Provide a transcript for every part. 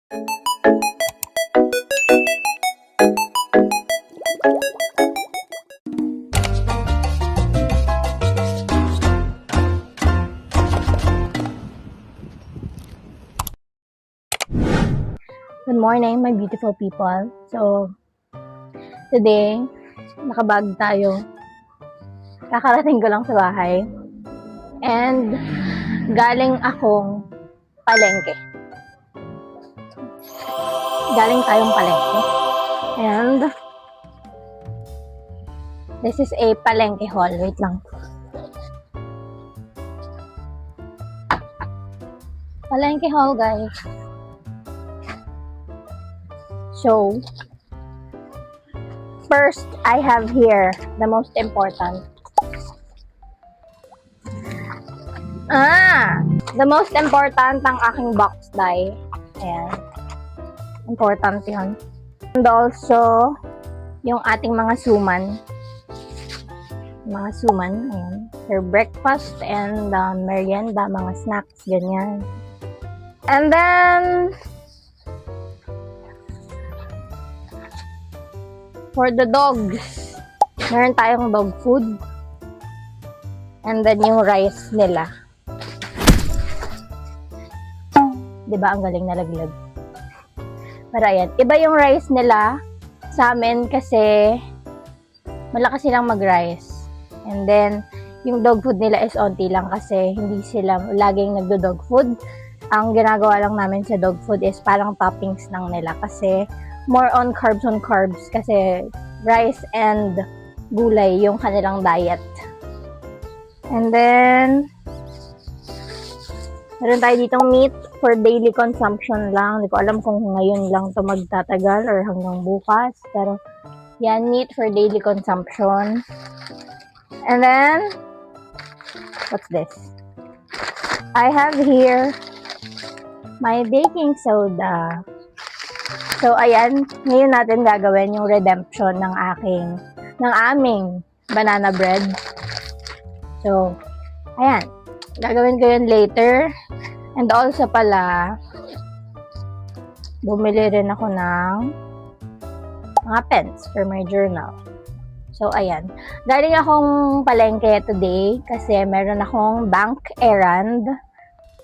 Good morning, my beautiful people. So, today, nakabag tayo. Kakarating ko lang sa bahay. And, galing akong palengke. Galing tayong palengke. And, this is a palengke haul. Wait lang. Palengke haul, guys. So, first, I have here the most important. The most important ang aking box dye. Ayan. Important yun. And also, yung ating mga suman. Mga suman, ayan. For breakfast and merienda, mga snacks, ganyan. And then, for the dogs, meron tayong dog food. And then yung rice nila. Diba ang galing nalaglag? Pero ayan, iba yung rice nila sa amin kasi malakas silang mag-rice. And then, yung dog food nila is onti lang kasi hindi sila laging nagdo-dog food. Ang ginagawa lang namin sa dog food is parang toppings lang nila kasi more on carbs kasi rice and gulay yung kanilang diet. And then, meron tayo ditong meat for daily consumption lang. Hindi ko alam kung ngayon lang to magtatagal or hanggang bukas. Pero, yan, meat for daily consumption. And then, what's this? I have here my baking soda. So, ayan, ngayon natin gagawin yung redemption ng aming banana bread. So, ayan, gagawin ko yun later. And also pala, bumili rin ako ng mga pens for my journal. So, ayan. Galing akong palengke today kasi meron akong bank errand.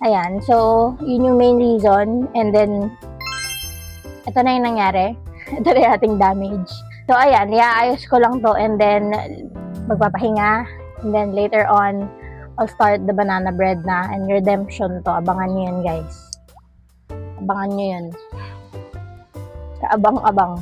Ayan, so, yun yung main reason. And then, ito na yung nangyari. Ito na yung ating damage. So, ayan, iaayos ko lang to and then magpapahinga. And then, later on, I'll start the banana bread na and redemption to. Abangan nyo yun, guys. Abangan nyo yun. Kaabang-abang.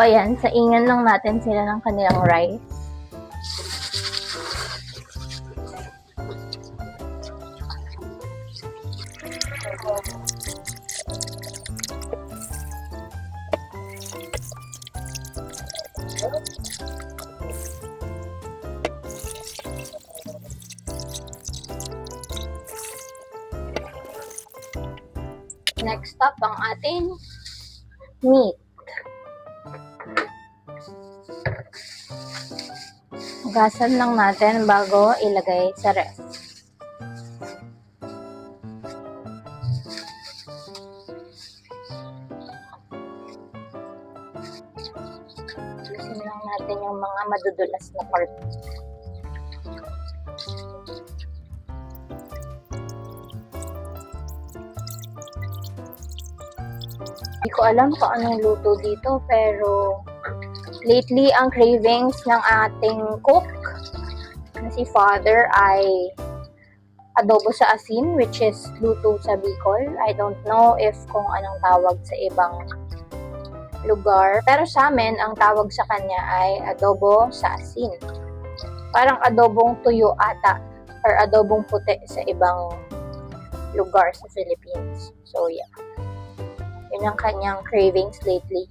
ayan, saingan lang natin sila ng kanilang rice. Next up, ang ating meat. Hugasan lang natin bago ilagay sa ref. Hugasan lang natin yung mga madudulas na part. Hindi ko alam kung anong luto dito, pero lately ang cravings ng ating cook na si Father ay adobo sa asin, which is luto sa Bicol. I don't know if kung anong tawag sa ibang lugar, pero sa amin ang tawag sa kanya ay adobo sa asin. Parang adobong tuyo ata or adobong puti sa ibang lugar sa Philippines. So yeah, yun ang kanyang cravings lately.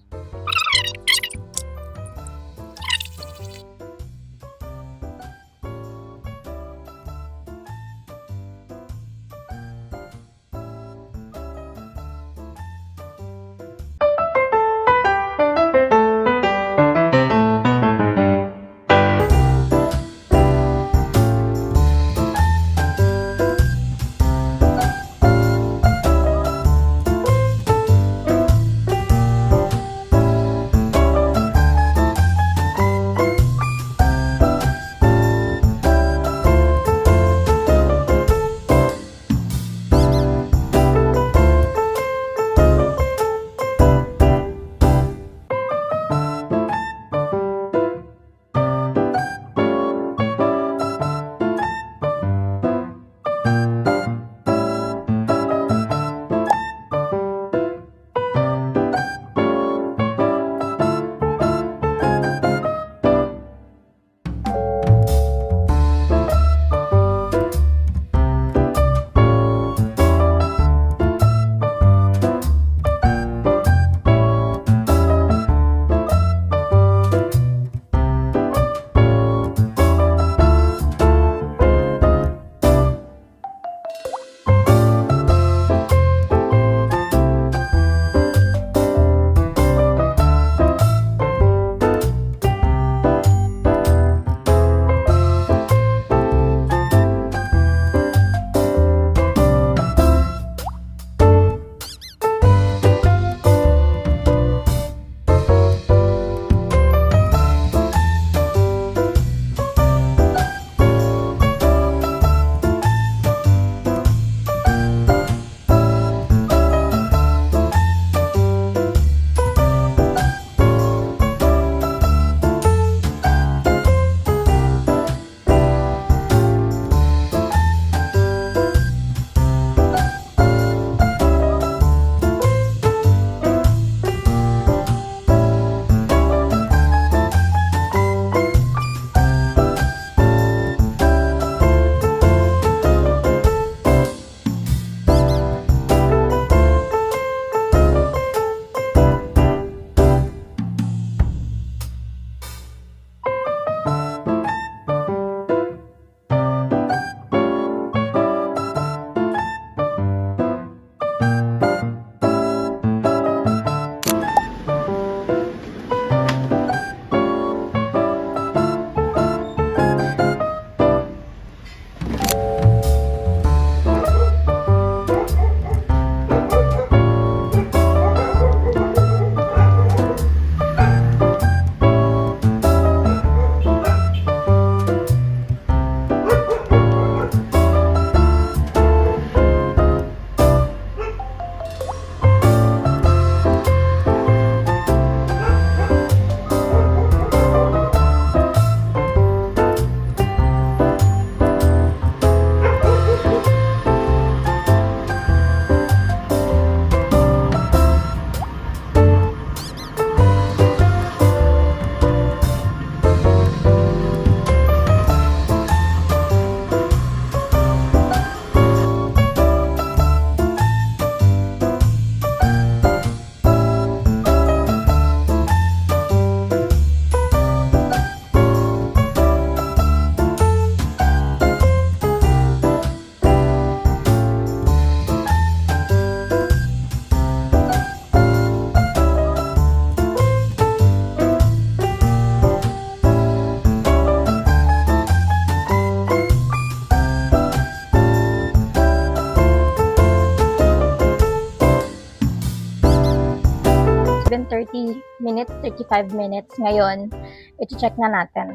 30 minutes, 35 minutes. Ngayon, iti-check na natin.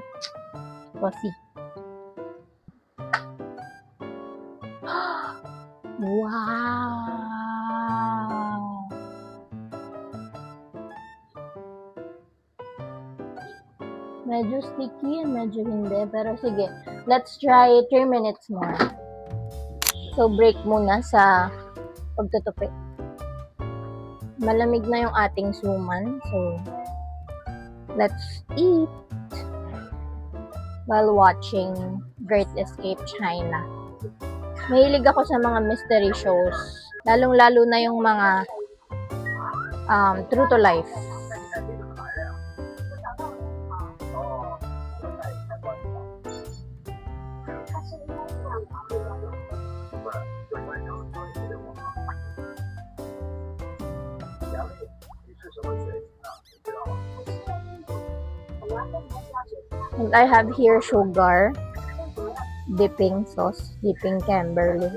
We'll see. Wow! Medyo sticky and medyo hindi. Pero sige, let's try 3 minutes more. So, break muna sa pagtutupi. Malamig na yung ating suman. So, let's eat while watching Great Escape China. Mahilig ako sa mga mystery shows. Lalong-lalo na yung mga true to life. And I have here sugar, dipping sauce, dipping Kimberly.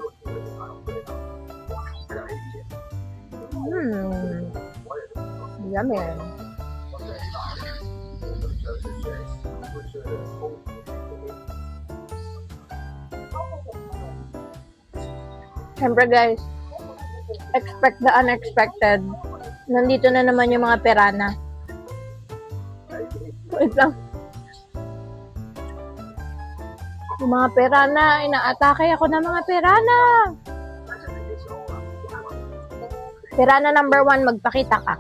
Yummy. Siyempre guys, expect the unexpected. Nandito na naman yung mga piranha. Wait lang. Yung mga piranha, inaatake ako ng mga piranha. Piranha number 1, magpakita ka.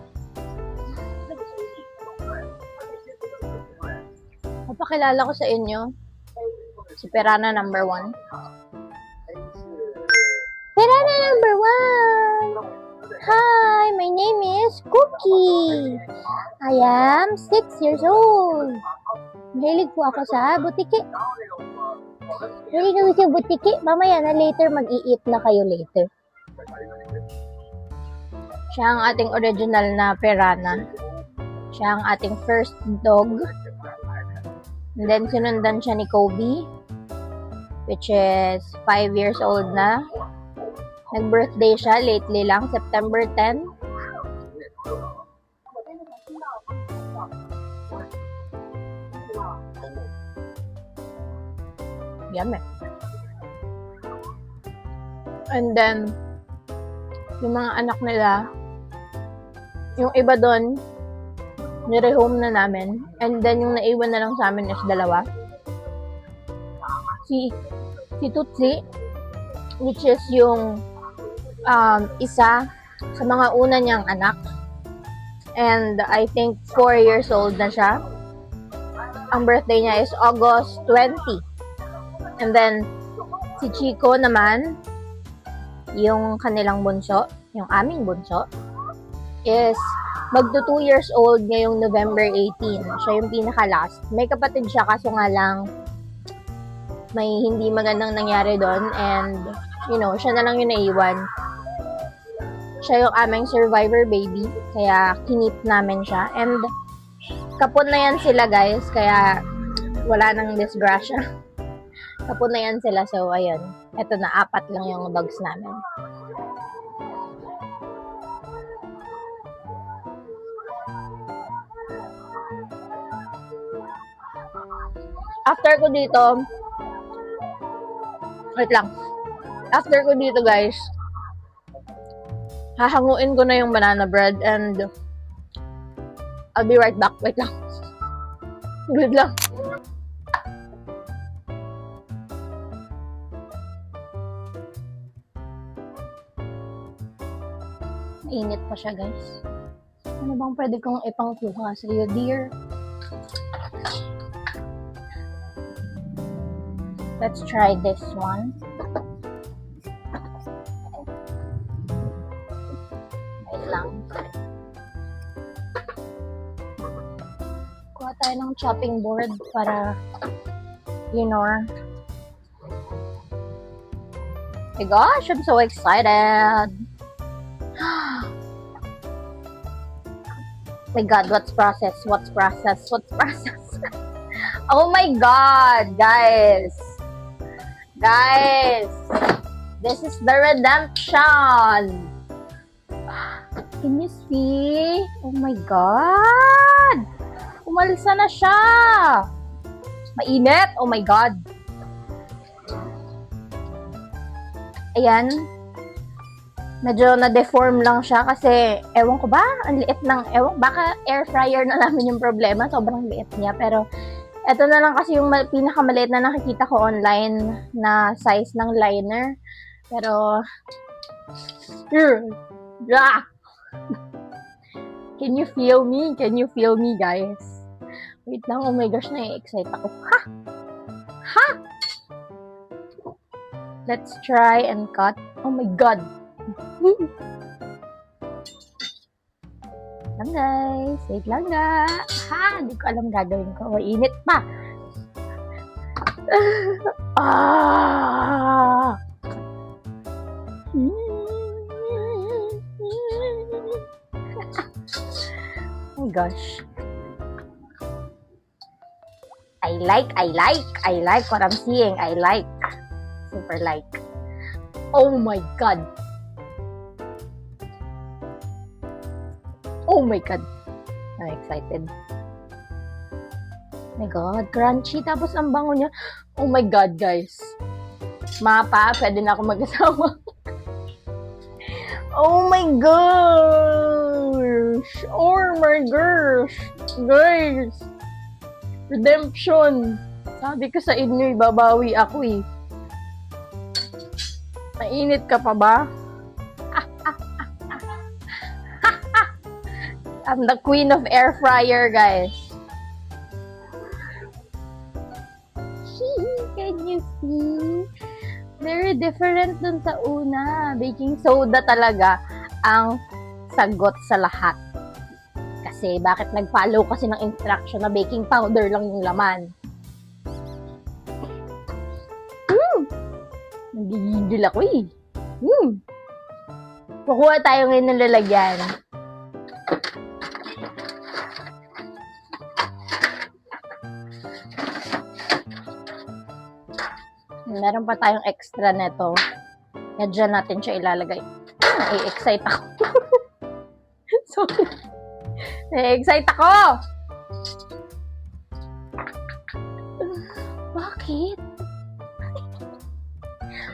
Papakilala ko sa inyo si piranha number 1. Piranha number 1! Hi, my name is Cookie. I am 6 years old. Mahilig po ako sa butiki. Mahilig ako sa butiki. Mamaya na later, mag-i-eat na kayo later. Siya ang ating original na piranha. Siya ang ating first dog. And then, sinundan siya ni Kobe, which is 5 years old na. Nag-birthday siya lately lang, September 10. Yummy. And then, yung mga anak nila, yung iba doon, nire-home na namin. And then, yung naiwan na lang sa amin is 2. Si Tutsi, which is yung isa sa mga una niyang anak. And I think 4 years old na siya. Ang birthday niya is August 20. And then, si Chico naman, yung kanilang bunso, yung aming bunso, is magto 2 years old ngayong November 18. Siya yung pinaka-last. May kapatid siya, kaso nga lang, may hindi magandang nangyari doon. And, you know, siya na lang yung naiwan. Siya yung aming survivor baby. Kaya, kinip namin siya. And, kapon na yan sila, guys. Kaya, wala nang disgrasya. Kapon na yan sila. So, ayun. Ito na, 4 lang yung dogs namin. After ko dito, wait lang. After ko dito, guys, hahanguin ko na yung banana bread and I'll be right back. Wait lang. Good lang. Mainit pa siya, guys. Ano bang pwede kong ipangkuha sa iyo, dear? Let's try this one. Wait lang. Kuha tayo ng chopping board para, you know. My gosh, I'm so excited. My God, what's process? Oh my God, guys. Guys, this is the redemption. Can you see? Oh my God! Umalsa na siya! Mainit! Oh my God! Ayan. Medyo na-deform lang siya kasi ewan ko ba? Ang liit lang. Baka air fryer na namin yung problema. Sobrang liit niya. Pero eto na lang kasi yung pinakamaliit na nakikita ko online na size ng liner. Pero yeah. Can you feel me? Can you feel me, guys? Wait lang. Oh my gosh, na-excite ako. Ha! Ha! Let's try and cut. Oh my God! lang guys. Wait lang nga. Ha! Hindi ko alam gagawin ko. Mainit pa. Ah! Oh my gosh. I like what I'm seeing. I like. Super like. Oh my God. Oh my God. I'm excited. Oh my God. Crunchy. Tapos ang bango niya. Oh my God, guys. Mapa, pwede na ako mag-asawa. Oh my gosh. Oh my gosh. Guys. Redemption. Sabi ko sa inyo, ibabawi ako eh. Mainit ka pa ba? I'm the queen of air fryer, guys. Can you see? Very different dun sa una. Baking soda talaga ang sagot sa lahat. Kasi bakit nag-follow kasi ng instruction na baking powder lang yung laman? Nagigigil ako eh. Kukuha tayo ngayon ng lalagyan. Meron pa tayong extra neto. Kaya dyan natin siya ilalagay. Nai-excite ako. Sorry. Nai-excite ako! Bakit?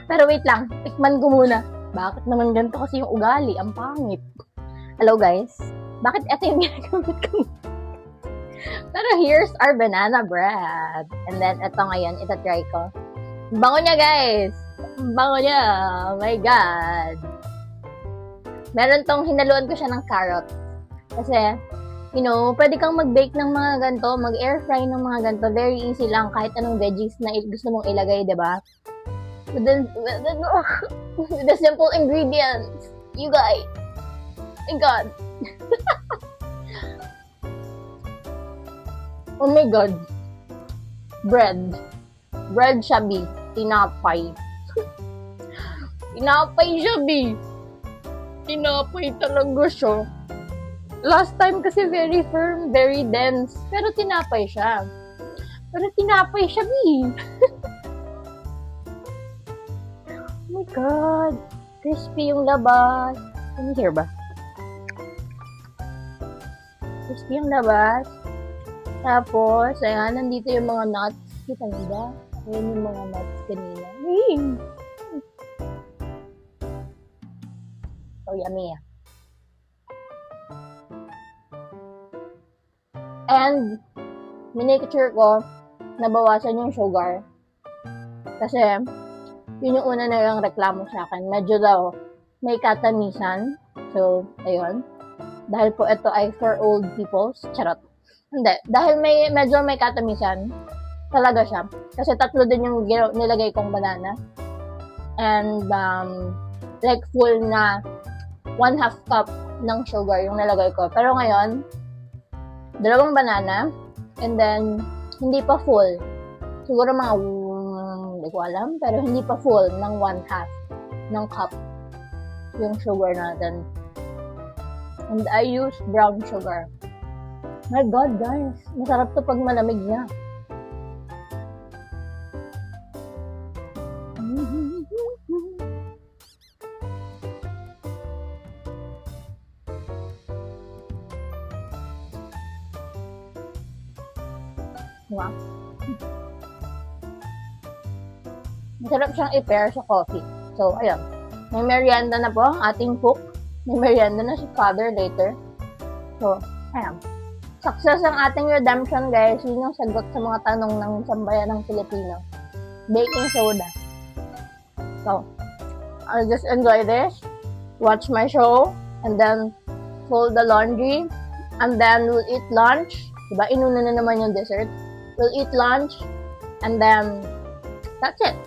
Pero wait lang. Tikman ko muna. Bakit naman ganito kasi yung ugali? Ang pangit. Hello guys. Bakit ito yung ginagamit ko? Pero here's our banana bread. And then ito ngayon, itatry ko. Bango niya, guys! Bango niya! Oh my God! Meron tong hinaluan ko siya ng carrot. Kasi, you know, pwede kang mag-bake ng mga ganito, mag-air fry ng mga ganito. Very easy lang, kahit anong veggies na gusto mong ilagay, diba? With the simple ingredients. You guys! Oh my God! Oh my God! Bread. Bread siya, B. Tinapay. Tinapay siya, B. Tinapay talaga siya. Last time kasi very firm, very dense. Pero tinapay siya. Pero tinapay siya, B. Oh my God. Crispy yung labas. Can you hear ba? Crispy yung labas. Tapos, ayan, nandito yung mga nuts. Kita niyo ba? Ayan yung mga nuts kanina. So yummy. And, minake-sure ko, nabawasan yung sugar. Kasi, yun yung una na yung reklamo sa akin. Medyo daw, may katamisan. So, ayun. Dahil po ito ay for old peoples. Charot. Hindi. Dahil medyo may katamisan, talaga siya. Kasi 3 din yung nilagay kong banana. And, like full na 1/2 cup ng sugar yung nilagay ko. Pero ngayon, 2 banana. And then, hindi pa full. Siguro mga, hindi ko alam. Pero hindi pa full ng 1/2 ng cup yung sugar natin. And I use brown sugar. My God, guys. Masarap to pag malamig niya. Diba? Masarap siyang i-pair sa coffee. So, ayun. May merienda na po ang ating cook. May merienda na si Father later. So, ayun. Success ang ating redemption, guys. Yun yung sagot sa mga tanong ng sambayan ng Pilipino. Baking soda. So, I'll just enjoy this. Watch my show. And then, fold the laundry. And then, we'll eat lunch. Diba? Inuna na naman yung dessert. We'll eat lunch. And then, that's it.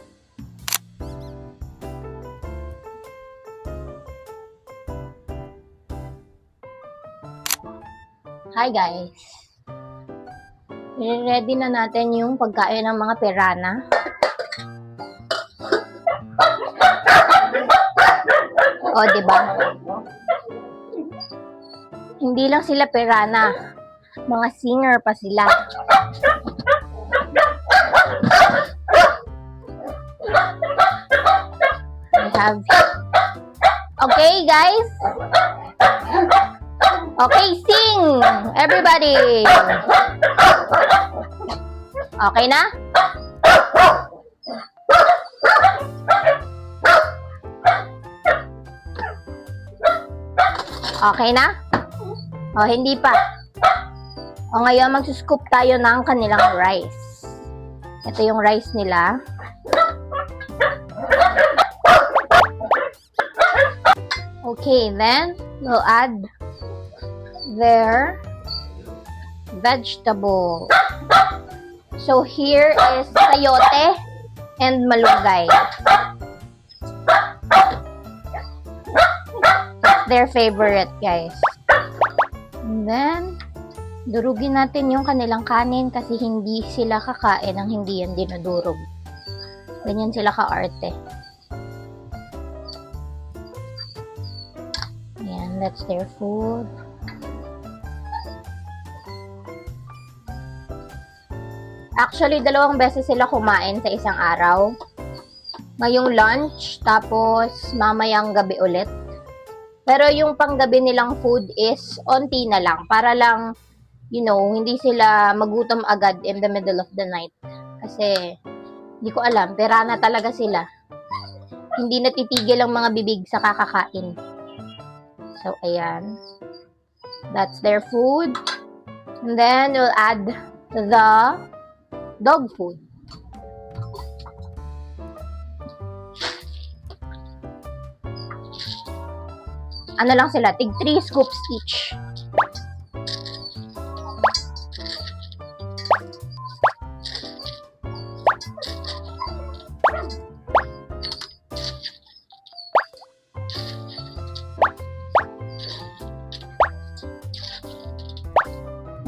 Hi guys! Ready na natin yung pagkain ng mga pirana. O, diba? Hindi lang sila pirana. Mga singer pa sila. I have... Okay, guys? Okay, sing! Everybody! Okay na? Okay na? O, hindi pa. O, ngayon magsuscoop tayo ng kanilang rice. Ito yung rice nila. Okay, then we'll add their vegetable. So here is sayote and malunggay. That's their favorite, guys. And then, durugin natin yung kanilang kanin kasi hindi sila kakain ng hindi yan dinudurog. Ganyan sila ka-arte. Ayan, that's their food. Actually, 2 beses sila kumain sa isang araw. Ngayong lunch, tapos mamayang gabi ulit. Pero yung panggabi nilang food is onti na lang. Para lang, you know, hindi sila magutom agad in the middle of the night. Kasi, hindi ko alam, pirana talaga sila. Hindi natitigil ang mga bibig sa kakakain. So, ayan. That's their food. And then, we'll add the dog food. Ano lang sila, tig 3 scoops each.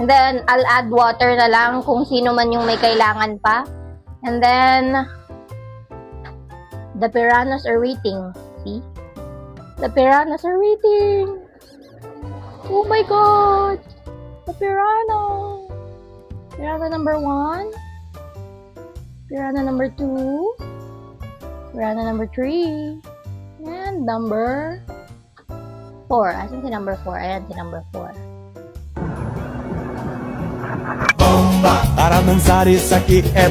And then, I'll add water na lang kung sino man yung may kailangan pa. And then, the piranhas are waiting. See? The piranhas are waiting. Oh my God! The piranha! Piranha number 1. Piranha number 2. Piranha number 3. And number 4. Asan si number 4? Ayan si number 4. Para dançar isso aqui é